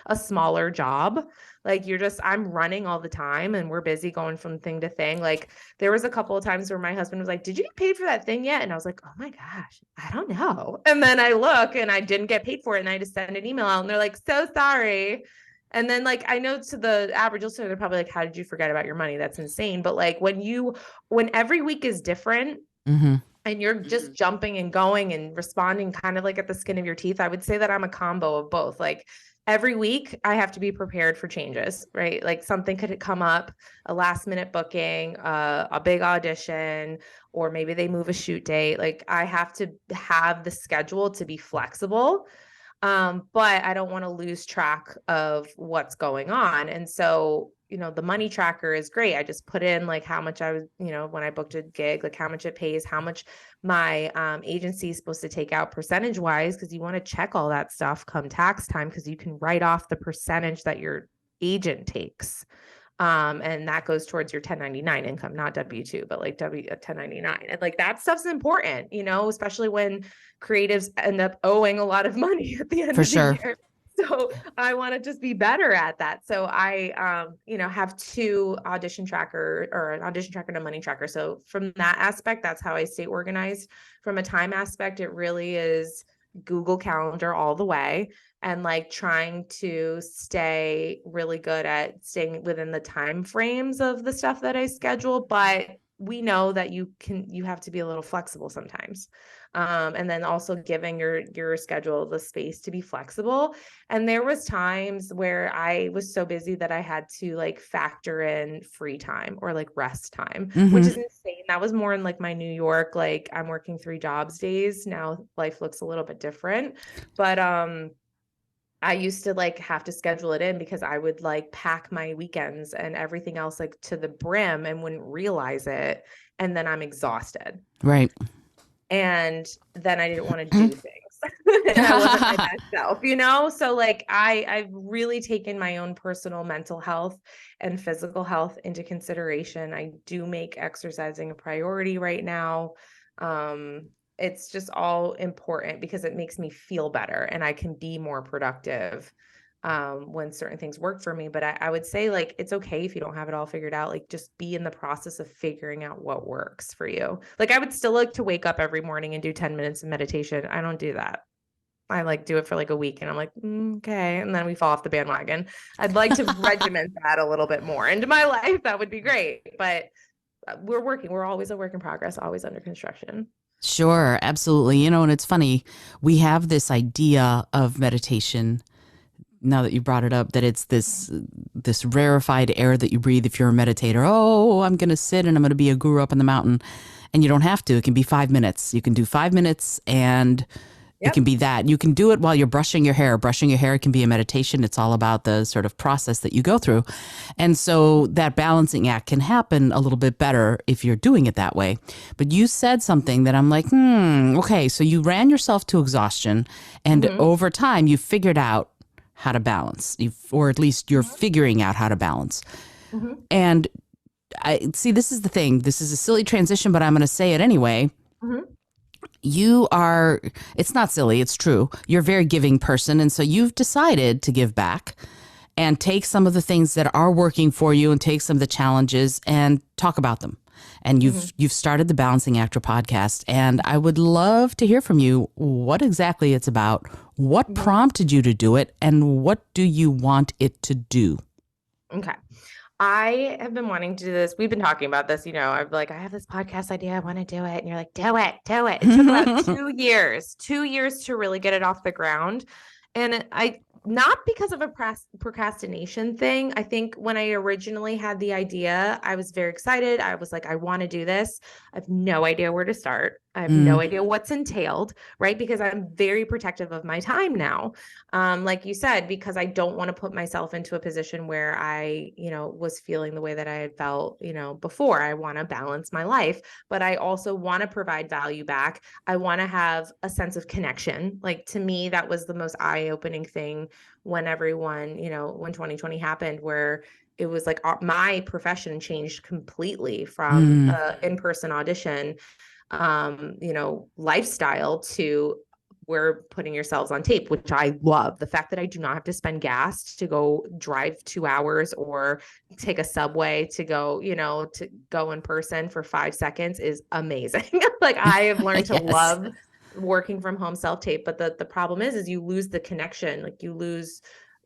a smaller job. Like I'm running all the time and we're busy going from thing to thing. Like there was a couple of times where my husband was like, "Did you get paid for that thing yet?" And I was like, "Oh my gosh, I don't know." And then I look and I didn't get paid for it, and I just send an email out and they're like, "So sorry." And then like I know to the average listener, they're probably like, "How did you forget about your money? That's insane." But like when every week is different, Mm-hmm. and you're just jumping and going and responding kind of like at the skin of your teeth, I would say that I'm a combo of both. Like every week I have to be prepared for changes, right? Like something could come up, a last minute booking, a big audition, or maybe they move a shoot date. Like I have to have the schedule to be flexible. But I don't want to lose track of what's going on. And so, the money tracker is great. I just put in like how much I was, when I booked a gig, like how much it pays, how much my agency is supposed to take out percentage wise, because you want to check all that stuff come tax time, because you can write off the percentage that your agent takes. And that goes towards your 1099 income, not W-2, but like 1099. And like that stuff's important, especially when creatives end up owing a lot of money at the end For of sure. the year. So I want to just be better at that. So I, have two audition tracker, or an audition tracker and a money tracker. So from that aspect, that's how I stay organized. From a time aspect, it really is Google Calendar all the way, and like trying to stay really good at staying within the time frames of the stuff that I schedule. But we know that you have to be a little flexible sometimes. And then also giving your schedule the space to be flexible. And there was times where I was so busy that I had to like factor in free time or like rest time, which is insane. That was more in like my New York, like I'm working 3 jobs days. Now life looks a little bit different. But I used to like have to schedule it in because I would like pack my weekends and everything else like to the brim and wouldn't realize it. And then I'm exhausted. Right. And then I didn't want to do things. And I wasn't my best self, you know? So like I've really taken my own personal mental health and physical health into consideration. I do make exercising a priority right now. It's just all important because it makes me feel better and I can be more productive when certain things work for me. But I would say like, it's okay if you don't have it all figured out, like just be in the process of figuring out what works for you. Like I would still like to wake up every morning and do 10 minutes of meditation. I don't do that. I like do it for like a week and I'm like, okay. And then we fall off the bandwagon. I'd like to regiment that a little bit more into my life. That would be great. But we're always a work in progress, always under construction. Sure, absolutely. And it's funny, we have this idea of meditation, now that you brought it up, that it's this rarefied air that you breathe if you're a meditator. Oh, I'm going to sit and I'm going to be a guru up in the mountain. And you don't have to. It can be 5 minutes. You can do 5 minutes and it can be that. You can do it while you're brushing your hair. Brushing your hair can be a meditation. It's all about the sort of process that you go through. And so that balancing act can happen a little bit better if you're doing it that way. But you said something that I'm like, okay, so you ran yourself to exhaustion and over time you figured out how to balance, or at least you're figuring out how to balance. And I see, this is the thing. This is a silly transition, but I'm going to say it anyway. You are, it's not silly, it's true. You're a very giving person. And so you've decided to give back and take some of the things that are working for you and take some of the challenges and talk about them. And you've started the Balancing Actor podcast. And I would love to hear from you what exactly it's about, what prompted you to do it, and what do you want it to do? Okay. I have been wanting to do this. We've been talking about this, I'm like, I have this podcast idea. I want to do it. And you're like, do it. It took about 2 years to really get it off the ground. And not because of a procrastination thing. I think when I originally had the idea, I was very excited. I was like, I want to do this. I have no idea where to start. I have no idea what's entailed, right? Because I'm very protective of my time now. Like you said, because I don't want to put myself into a position where I, was feeling the way that I had felt, before. I want to balance my life, but I also want to provide value back. I want to have a sense of connection. Like to me, that was the most eye-opening thing when everyone, when 2020 happened, where it was like my profession changed completely from in-person audition, lifestyle to we're putting yourselves on tape, which I love. The fact that I do not have to spend gas to go drive 2 hours or take a subway to go, to go in person for 5 seconds is amazing. Like I have learned to love working from home self-tape, but the problem is you lose the connection. Like you lose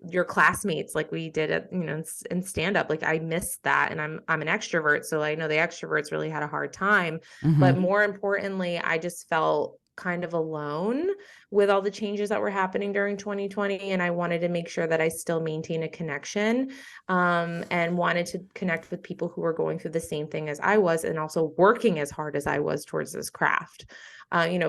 your classmates, like we did at, in stand up. Like I missed that. And I'm an extrovert. So I know the extroverts really had a hard time, but more importantly, I just felt kind of alone with all the changes that were happening during 2020. And I wanted to make sure that I still maintain a connection, and wanted to connect with people who were going through the same thing as I was, and also working as hard as I was towards this craft.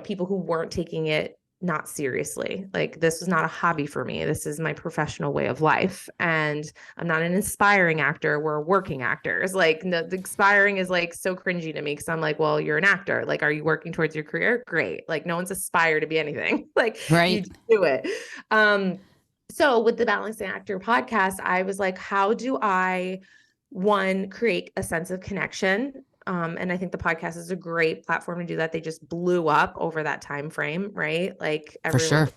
People who weren't taking it not seriously. Like this was not a hobby for me. This is my professional way of life. And I'm not an aspiring actor. We're working actors. Like the aspiring is like so cringy to me because I'm like, well, you're an actor. Like, are you working towards your career? Great. Like no one's aspired to be anything. Like you just do it. So with the Balancing Actor podcast, I was like, how do I, one, create a sense of connection? And I think the podcast is a great platform to do that. They just blew up over that time frame, right? Like everyone was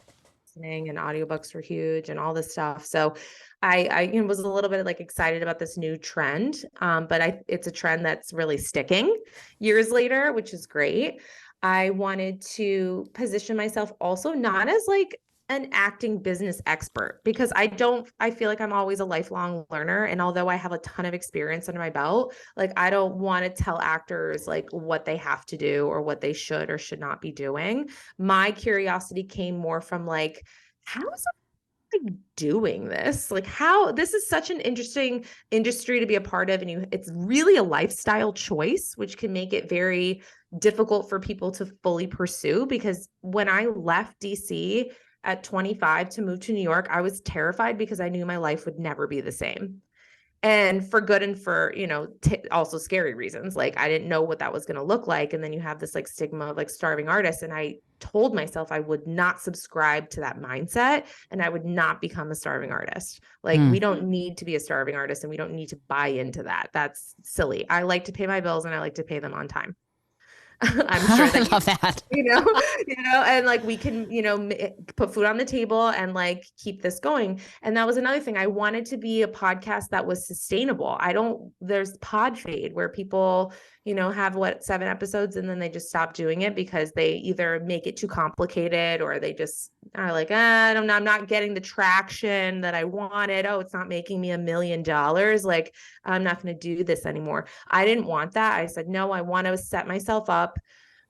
listening and audiobooks were huge and all this stuff. So I was a little bit like excited about this new trend. But it's a trend that's really sticking years later, which is great. I wanted to position myself also not as like an acting business expert, because I feel like I'm always a lifelong learner. And although I have a ton of experience under my belt, like I don't want to tell actors like what they have to do or what they should or should not be doing. My curiosity came more from like, how is doing this? Like how this is such an interesting industry to be a part of, and it's really a lifestyle choice, which can make it very difficult for people to fully pursue. Because when I left DC at 25 to move to New York, I was terrified because I knew my life would never be the same, and for good and for also scary reasons. Like I didn't know what that was going to look like, and then you have this like stigma of like starving artists, and I told myself I would not subscribe to that mindset, and I would not become a starving artist. Like we don't need to be a starving artist, and we don't need to buy into that. That's silly. I like to pay my bills, and I like to pay them on time. I'm sure that I love that. And like we can, put food on the table and like keep this going. And that was another thing. I wanted to be a podcast that was sustainable. There's pod fade where people, have 7 episodes and then they just stop doing it because they either make it too complicated or they just are like, I'm not getting the traction that I wanted. Oh, it's not making me $1 million. Like, I'm not going to do this anymore. I didn't want that. I said, no, I want to set myself up.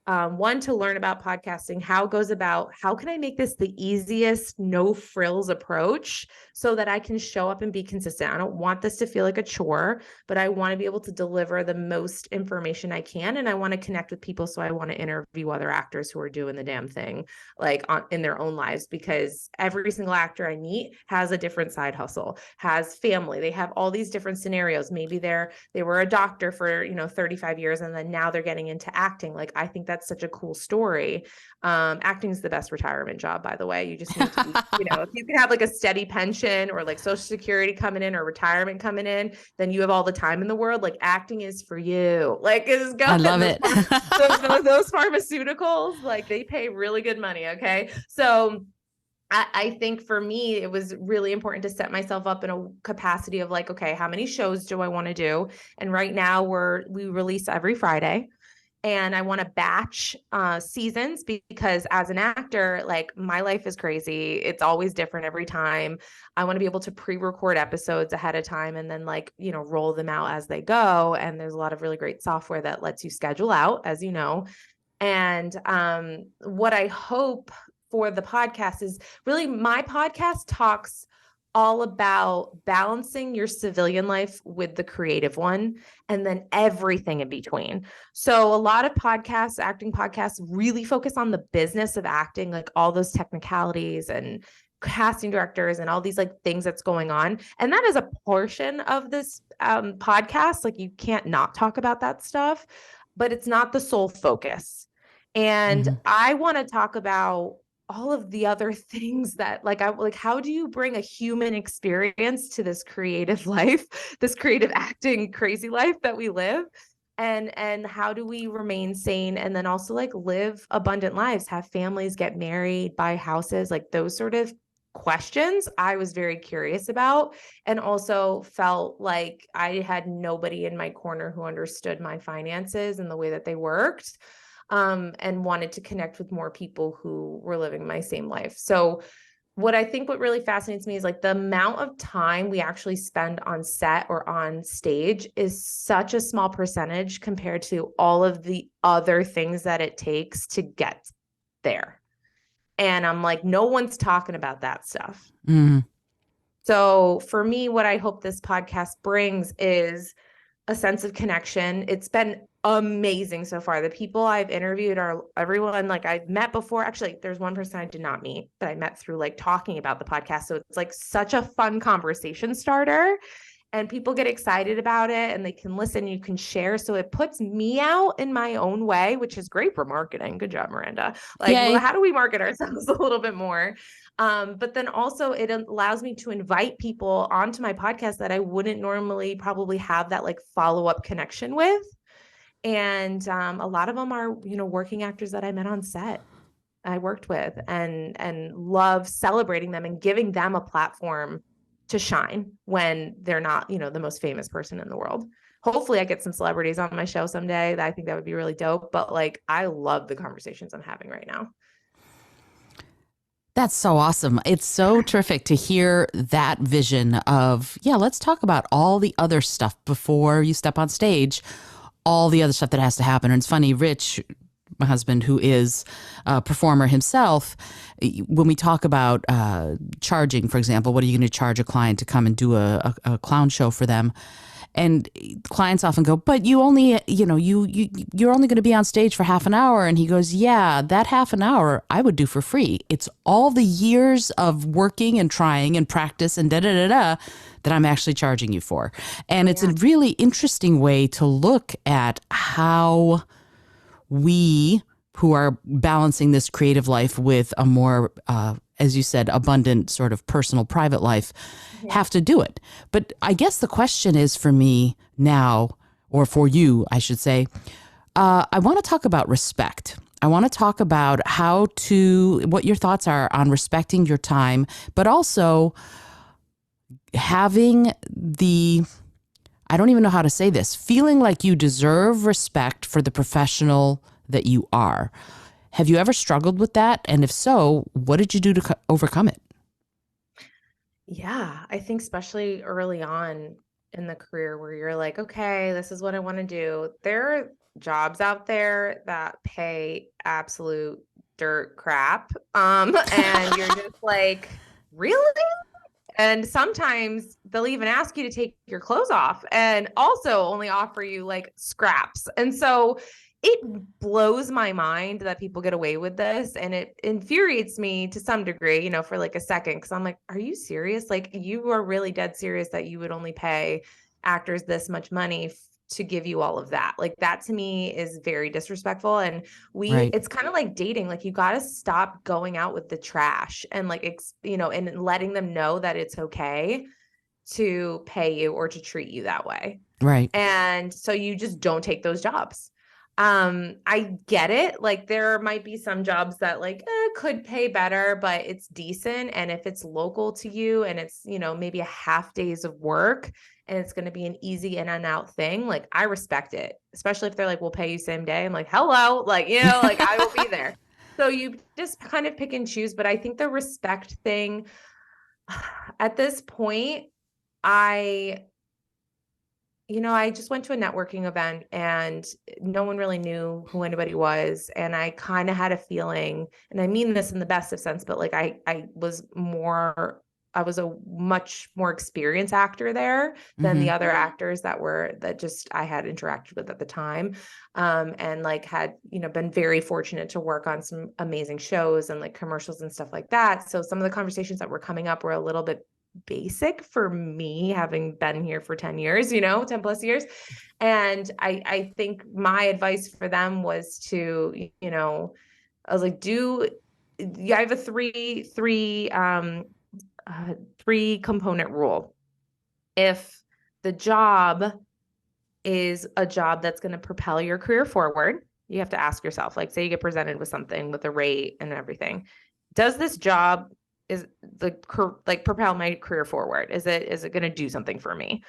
One, to learn about podcasting, how can I make this the easiest, no frills approach so that I can show up and be consistent? I don't want this to feel like a chore, but I want to be able to deliver the most information I can. And I want to connect with people. So I want to interview other actors who are doing the damn thing, like in their own lives, because every single actor I meet has a different side hustle, has family. They have all these different scenarios. Maybe they were a doctor for, 35 years, and then now they're getting into acting. Like, I think that's such a cool story. Acting is the best retirement job, by the way. You just need to be, if you can have like a steady pension or like Social Security coming in or retirement coming in, then you have all the time in the world. Like acting is for you. Like it's going. I love it. Those pharmaceuticals, like they pay really good money. Okay. So I think for me, it was really important to set myself up in a capacity of like, okay, how many shows do I want to do? And right now we release every Friday. And I want to batch seasons, because as an actor, like my life is crazy. It's always different every time. I want to be able to pre-record episodes ahead of time and then roll them out as they go. And there's a lot of really great software that lets you schedule out, as you know. And what I hope for the podcast is really, my podcast talks all about balancing your civilian life with the creative one, and then everything in between. So a lot of podcasts, acting podcasts, really focus on the business of acting, like all those technicalities and casting directors and all these like things that's going on. And that is a portion of this podcast. Like you can't not talk about that stuff, but it's not the sole focus. And I want to talk about all of the other things that how do you bring a human experience to this creative life, this creative acting crazy life that we live? And how do we remain sane and then also like live abundant lives, have families, get married, buy houses, like those sort of questions I was very curious about, and also felt like I had nobody in my corner who understood my finances and the way that they worked. And wanted to connect with more people who were living my same life. So what really fascinates me is like the amount of time we actually spend on set or on stage is such a small percentage compared to all of the other things that it takes to get there. And I'm like, no one's talking about that stuff. So for me, what I hope this podcast brings is a sense of connection. It's been amazing so far. The people I've interviewed are everyone like I've met before. Actually, there's one person I did not meet that I met through like talking about the podcast. So it's like such a fun conversation starter, and people get excited about it and they can listen, you can share. So it puts me out in my own way, which is great for marketing. Good job, Miranda. Like, well, how do we market ourselves a little bit more? But then also it allows me to invite people onto my podcast that I wouldn't normally probably have that like follow-up connection with. And a lot of them are, working actors that I met on set, I worked with, and love celebrating them and giving them a platform to shine when they're not, the most famous person in the world. Hopefully I get some celebrities on my show someday. I think that would be really dope. But like, I love the conversations I'm having right now. That's so awesome. It's so terrific to hear that vision of, yeah, let's talk about all the other stuff before you step on stage, all the other stuff that has to happen. And it's funny, Rich, my husband, who is a performer himself, when we talk about charging, for example, what are you going to charge a client to come and do a clown show for them? And clients often go, but you only, you're only going to be on stage for half an hour. And he goes, yeah, that half an hour I would do for free. It's all the years of working and trying and practice and that I'm actually charging you for. And it's a really interesting way to look at how we who are balancing this creative life with a more, as you said, abundant sort of personal private life have to do it. But I guess the question is for me now, or for you, I should say, I want to talk about respect. I want to talk about what your thoughts are on respecting your time, but also having I don't even know how to say this, feeling like you deserve respect for the professional that you are. Have you ever struggled with that? And if so, what did you do to overcome it? Yeah, I think especially early on in the career where you're like, okay, this is what I want to do. There are jobs out there that pay absolute dirt crap. And you're just like, really? And sometimes they'll even ask you to take your clothes off and also only offer you like scraps. And so it blows my mind that people get away with this. And it infuriates me to some degree, for like a second, because I'm like, are you serious? Like, you are really dead serious that you would only pay actors this much money to give you all of that? Like, that to me is very disrespectful. And Right. it's kind of like dating. Like, you got to stop going out with the trash and like, and letting them know that it's okay to pay you or to treat you that way. Right. And so you just don't take those jobs. I get it. Like, there might be some jobs that like could pay better, but it's decent. And if it's local to you and it's, maybe a half days of work and it's going to be an easy in and out thing, like, I respect it, especially if they're like, we'll pay you same day. I'm like, hello, like, like, I will be there. So you just kind of pick and choose. But I think the respect thing at this point, I just went to a networking event and no one really knew who anybody was. And I kind of had a feeling, and I mean this in the best of sense, but like I was a much more experienced actor there than the other actors that just I had interacted with at the time. And like had, been very fortunate to work on some amazing shows and like commercials and stuff like that. So some of the conversations that were coming up were a little bit basic for me, having been here for 10 years, 10 plus years. And I think my advice for them was to, I was like, I have a three component rule. If the job is a job that's going to propel your career forward, you have to ask yourself, like, say you get presented with something with a rate and everything. Does this job like propel my career forward? Is it going to do something for me?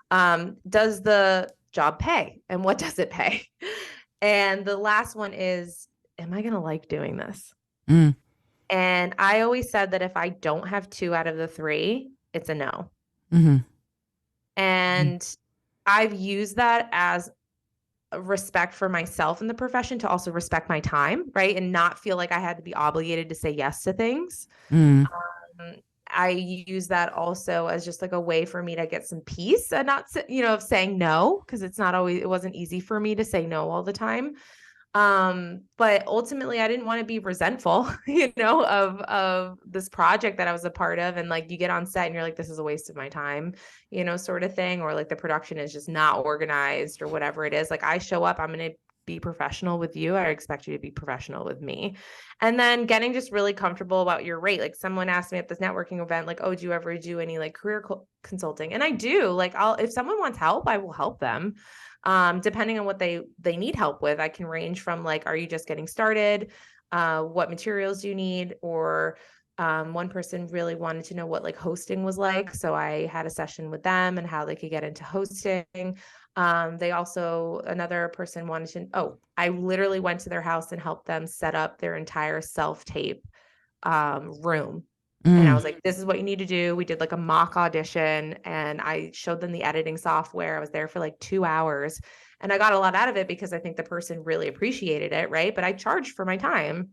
Does the job pay, and what does it pay? And the last one is, am I going to like doing this? And I always said that if I don't have 2 out of the 3, it's a no. And I've used that as a respect for myself in the profession to also respect my time, right? And not feel like I had to be obligated to say yes to things. I use that also as just like a way for me to get some peace and not, of saying no, because it wasn't easy for me to say no all the time. But ultimately I didn't want to be resentful, of this project that I was a part of. And like, you get on set and you're like, this is a waste of my time, sort of thing. Or like the production is just not organized or whatever it is. Like, I show up, I'm going to be professional with you. I expect you to be professional with me. And then getting just really comfortable about your rate. Like, someone asked me at this networking event, like, oh, do you ever do any like career consulting? And I do. Like, if someone wants help, I will help them. Depending on what they need help with. I can range from like, are you just getting started? What materials do you need? Or one person really wanted to know what like hosting was like. So I had a session with them and how they could get into hosting. Another person wanted I literally went to their house and helped them set up their entire self-tape room. And I was like, this is what you need to do. We did like a mock audition and I showed them the editing software. I was there for like 2 hours and I got a lot out of it because I think the person really appreciated it. Right. But I charged for my time.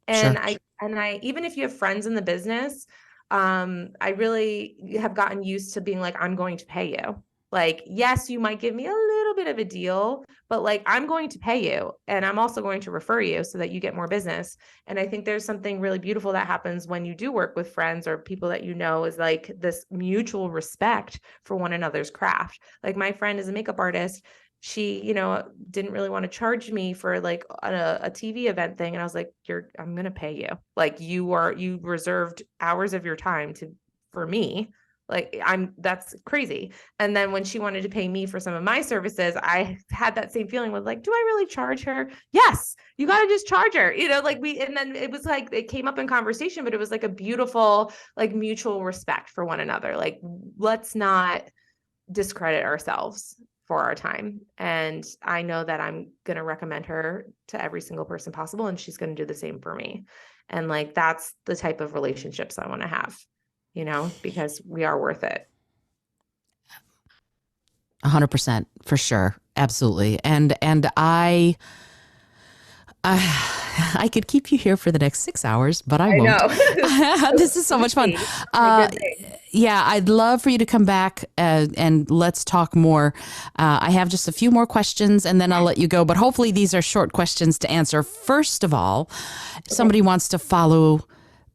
And Sure. I, even if you have friends in the business, I really have gotten used to being like, I'm going to pay you. Like, yes, you might give me a little bit of a deal, but like, I'm going to pay you and I'm also going to refer you so that you get more business. And I think there's something really beautiful that happens when you do work with friends or people that you know, is like this mutual respect for one another's craft. Like my friend is a makeup artist. She, didn't really want to charge me for like a TV event thing. And I was like, I'm going to pay you. Like you reserved hours of your time for me. Like that's crazy. And then when she wanted to pay me for some of my services, I had that same feeling with like, do I really charge her? Yes, you got to just charge her, and then it was like, it came up in conversation, but it was like a beautiful, like mutual respect for one another. Like, let's not discredit ourselves for our time. And I know that I'm going to recommend her to every single person possible. And she's going to do the same for me. And like, that's the type of relationships I want to have, because we are worth it. 100% for sure. Absolutely. And I could keep you here for the next 6 hours, but I won't. Know. This is so much fun. Yeah, I'd love for you to come back and let's talk more. I have just a few more questions and then I'll let you go. But hopefully these are short questions to answer. First of all, if somebody wants to follow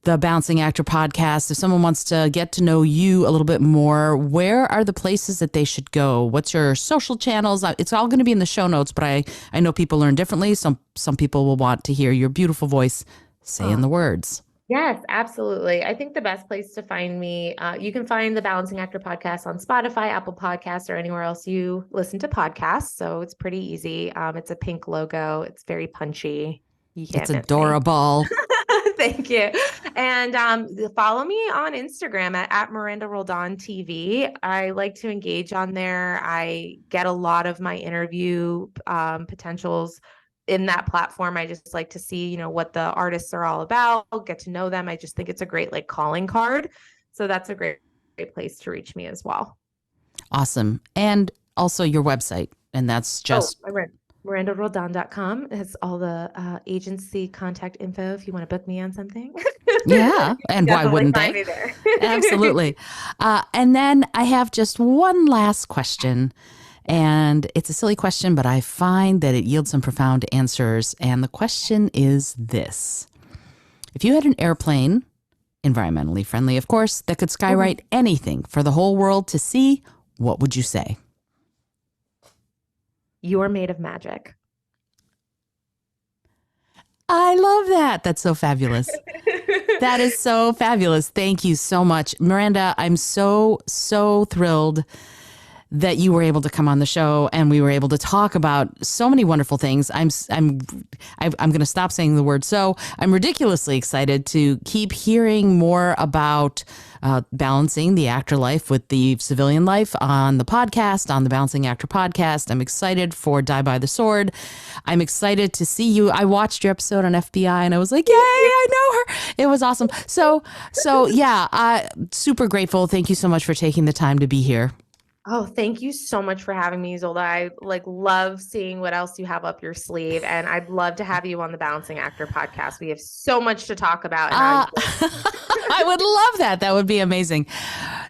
the Balancing Actor podcast, if someone wants to get to know you a little bit more, where are the places that they should go? What's your social channels? It's all going to be in the show notes, but I know people learn differently. Some people will want to hear your beautiful voice saying the words. Yes, absolutely. I think the best place to find me, you can find the Balancing Actor podcast on Spotify, Apple Podcasts, or anywhere else you listen to podcasts. So it's pretty easy. It's a pink logo. It's very punchy. It's adorable. Thank you. And follow me on Instagram at Miranda Roldán TV. I like to engage on there. I get a lot of my interview potentials in that platform. I just like to see, what the artists are all about, get to know them. I just think it's a great like calling card. So that's a great place to reach me as well. Awesome. And also your website. And that's just MirandaRoldán.com has all the agency contact info if you want to book me on something. Yeah. And why wouldn't they? Me there. Absolutely. And then I have just one last question. And it's a silly question, but I find that it yields some profound answers. And the question is this. If you had an airplane, environmentally friendly, of course, that could skywrite anything for the whole world to see, what would you say? You are made of magic. I love that. That's so fabulous. That is so fabulous. Thank you so much. Miranda, I'm so thrilled that you were able to come on the show and we were able to talk about so many wonderful things. I'm going to stop saying the word so. I'm ridiculously excited to keep hearing more about balancing the actor life with the civilian life on the podcast, on the Balancing Actor podcast. I'm excited for Die by the Sword. I'm excited to see you. I watched your episode on FBI and I was like, yay, I know her. It was awesome. So yeah, super grateful. Thank you so much for taking the time to be here. Oh, thank you so much for having me, Izolda. I love seeing what else you have up your sleeve, and I'd love to have you on the Balancing Actor podcast. We have so much to talk about. I would love that. That would be amazing.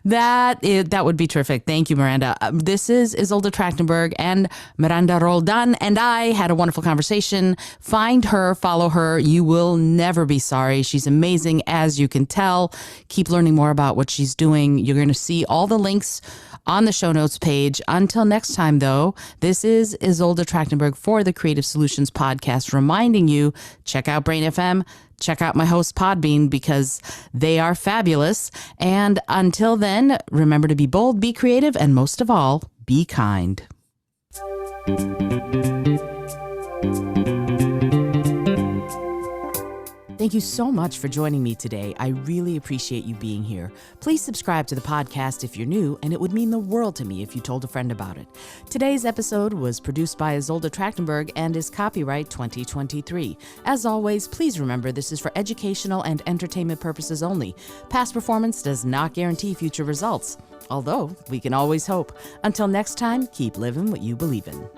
That would be terrific. Thank you, Miranda. This is Izolda Trachtenberg and Miranda Roldán, and I had a wonderful conversation. Find her, follow her. You will never be sorry. She's amazing, as you can tell. Keep learning more about what she's doing. You're going to see all the links on the show notes page. Until next time, though, this is Izolda Trachtenberg for the Creative Solutions Podcast, reminding you, check out Brain FM, check out my host Podbean, because they are fabulous. And until then, remember to be bold, be creative, and most of all, be kind. Thank you so much for joining me today. I really appreciate you being here. Please subscribe to the podcast if you're new, and it would mean the world to me if you told a friend about it. Today's episode was produced by Izolda Trachtenberg and is copyright 2023. As always, please remember this is for educational and entertainment purposes only. Past performance does not guarantee future results, although we can always hope. Until next time, keep living what you believe in.